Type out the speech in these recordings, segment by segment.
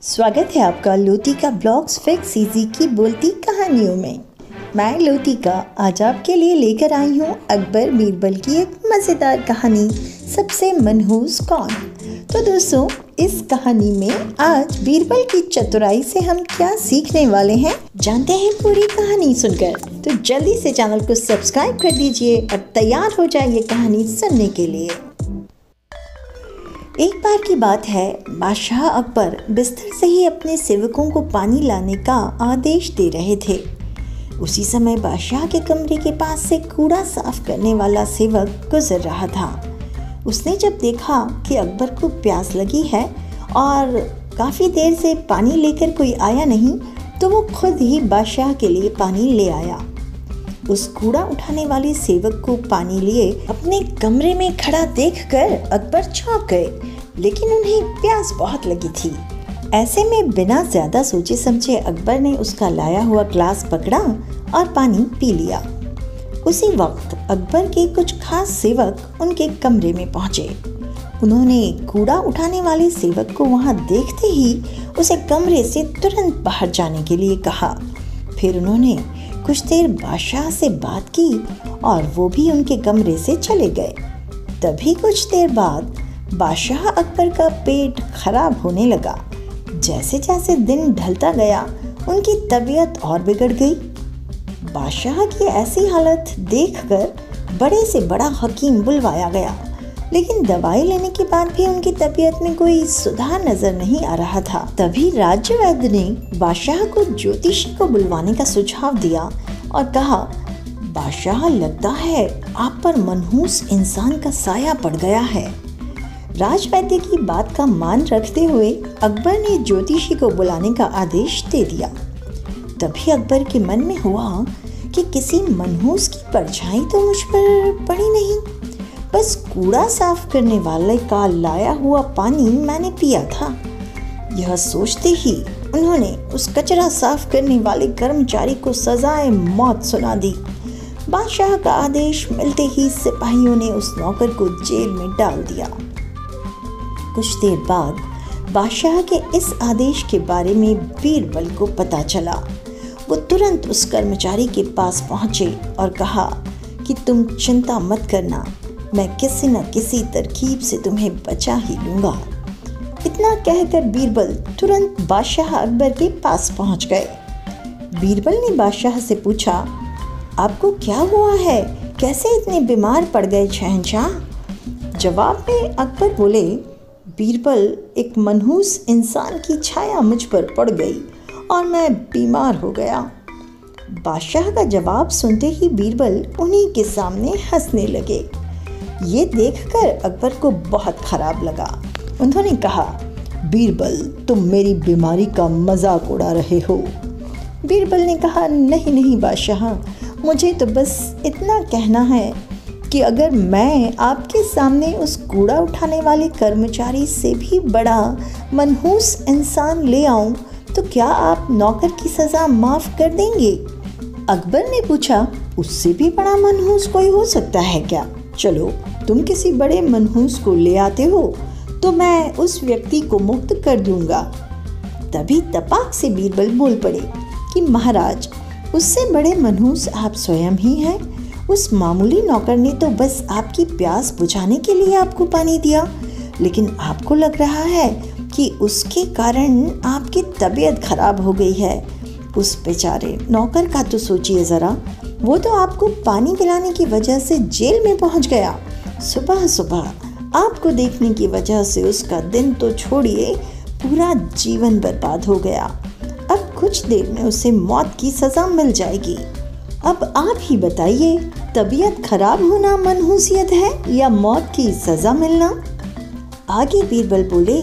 स्वागत है आपका लोतिका ब्लॉग्स फिक्स इजी की बोलती कहानियों में। मैं लोतिका आज आपके लिए लेकर आई हूँ अकबर बीरबल की एक मज़ेदार कहानी, सबसे मनहूस कौन। तो दोस्तों, इस कहानी में आज बीरबल की चतुराई से हम क्या सीखने वाले हैं, जानते हैं पूरी कहानी सुनकर। तो जल्दी से चैनल को सब्सक्राइब कर दीजिए और तैयार हो जाइए कहानी सुनने के लिए। एक बार की बात है, बादशाह अकबर बिस्तर से ही अपने सेवकों को पानी लाने का आदेश दे रहे थे। उसी समय बादशाह के कमरे के पास से कूड़ा साफ करने वाला सेवक गुजर रहा था। उसने जब देखा कि अकबर को प्यास लगी है और काफ़ी देर से पानी लेकर कोई आया नहीं, तो वो खुद ही बादशाह के लिए पानी ले आया। उस कूड़ा उठाने वाले सेवक को पानी लिए अपने कमरे में खड़ा देखकर अकबर चौंक गए, लेकिन उन्हें प्यास बहुत लगी थी। ऐसे में बिना ज़्यादा सोचे समझे अकबर ने उसका लाया हुआ ग्लास पकड़ा और पानी पी लिया। उसी वक्त अकबर के कुछ खास सेवक उनके कमरे में पहुंचे। उन्होंने कूड़ा उठाने वाले सेवक को वहां देखते ही उसे कमरे से तुरंत बाहर जाने के लिए कहा। फिर उन्होंने कुछ देर बादशाह से बात की और वो भी उनके कमरे से चले गए। तभी कुछ देर बाद बादशाह अकबर का पेट खराब होने लगा। जैसे जैसे दिन ढलता गया उनकी तबीयत और बिगड़ गई। बादशाह की ऐसी हालत देखकर बड़े से बड़ा हकीम बुलवाया गया, लेकिन दवाई लेने के बाद भी उनकी तबीयत में कोई सुधार नजर नहीं आ रहा था। तभी राज्य वैद्य ने बादशाह को ज्योतिषी को बुलवाने का सुझाव दिया और कहा, बादशाह, लगता है आप पर मनहूस इंसान का साया पड़ गया है। राजवैद्य की बात का मान रखते हुए अकबर ने ज्योतिषी को बुलाने का आदेश दे दिया। तभी अकबर के मन में हुआ कि किसी मनहूस की परछाई तो मुझ पर पड़ी नहीं। बस कूड़ा साफ करने वाले का लाया हुआ पानी मैंने पिया था। यह सोचते ही उन्होंने उस कचरा साफ करने वाले कर्मचारी को सजाए मौत सुना दी। बादशाह का आदेश मिलते ही सिपाहियों ने उस नौकर को जेल में डाल दिया। कुछ देर बाद बादशाह के इस आदेश के बारे में बीरबल को पता चला। वो तुरंत उस कर्मचारी के पास पहुंचे और कहा कि तुम चिंता मत करना, मैं किसी न किसी तरकीब से तुम्हें बचा ही लूंगा। इतना कहकर बीरबल तुरंत बादशाह अकबर के पास पहुंच गए। बीरबल ने बादशाह से पूछा, आपको क्या हुआ है, कैसे इतने बीमार पड़ गए शहंशाह? जवाब में अकबर बोले, बीरबल, एक मनहूस इंसान की छाया मुझ पर पड़ गई और मैं बीमार हो गया। बादशाह का जवाब सुनते ही बीरबल उन्हीं के सामने हंसने लगे। ये देखकर अकबर को बहुत खराब लगा। उन्होंने कहा, बीरबल, तुम मेरी बीमारी का मजाक उड़ा रहे हो। बीरबल ने कहा, नहीं नहीं बादशाह, मुझे तो बस इतना कहना है कि अगर मैं आपके सामने उस कूड़ा उठाने वाले कर्मचारी से भी बड़ा मनहूस इंसान ले आऊं, तो क्या आप नौकर की सज़ा माफ़ कर देंगे? अकबर ने पूछा, उससे भी बड़ा मनहूस कोई हो सकता है क्या? चलो, तुम किसी बड़े मनहूस को ले आते हो तो मैं उस व्यक्ति को मुक्त कर दूंगा। तभी तपाक से बीरबल बोल पड़े कि महाराज, उससे बड़े मनहूस आप स्वयं ही हैं। उस मामूली नौकर ने तो बस आपकी प्यास बुझाने के लिए आपको पानी दिया, लेकिन आपको लग रहा है कि उसके कारण आपकी तबीयत खराब हो गई है। उस बेचारे नौकर का तो सोचिए ज़रा, वो तो आपको पानी पिलाने की वजह से जेल में पहुंच गया। सुबह सुबह आपको देखने की वजह से उसका दिन तो छोड़िए, पूरा जीवन बर्बाद हो गया। अब कुछ देर में उसे मौत की सज़ा मिल जाएगी। अब आप ही बताइए, तबीयत खराब होना मनहूसियत है या मौत की सज़ा मिलना? आगे बीरबल बोले,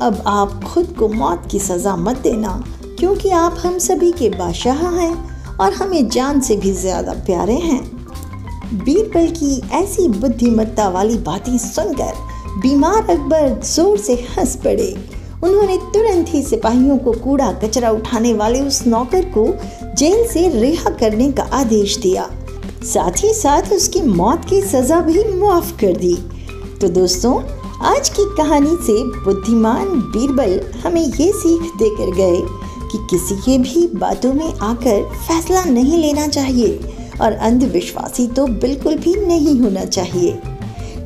अब आप खुद को मौत की सज़ा मत देना, क्योंकि आप हम सभी के बादशाह हैं और हमें जान से भी ज़्यादा प्यारे हैं। बीरबल की ऐसी बुद्धिमत्ता वाली बातें सुनकर बीमार अकबर जोर से हंस पड़े। उन्होंने तुरंत ही सिपाहियों को कूड़ा कचरा उठाने वाले उस नौकर को जेल से रिहा करने का आदेश दिया। साथ ही साथ उसकी मौत की सज़ा भी माफ़ कर दी। तो दोस्तों, आज की कहानी से बुद्धिमान बीरबल हमें ये सीख देकर गए कि किसी के भी बातों में आकर फैसला नहीं लेना चाहिए और अंधविश्वासी तो बिल्कुल भी नहीं होना चाहिए।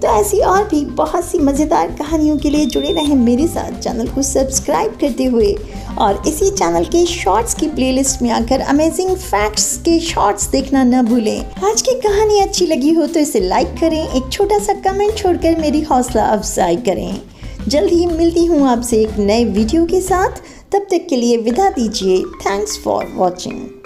तो ऐसी और भी बहुत सी मज़ेदार कहानियों के लिए जुड़े रहें मेरे साथ, चैनल को सब्सक्राइब करते हुए, और इसी चैनल के शॉर्ट्स की प्लेलिस्ट में आकर अमेजिंग फैक्ट्स के शॉर्ट्स देखना न भूलें। आज की कहानी अच्छी लगी हो तो इसे लाइक करें, एक छोटा सा कमेंट छोड़कर मेरी हौसला अफजाई करें। जल्द ही मिलती हूँ आपसे एक नए वीडियो के साथ, तब तक के लिए विदा दीजिए। Thanks for watching.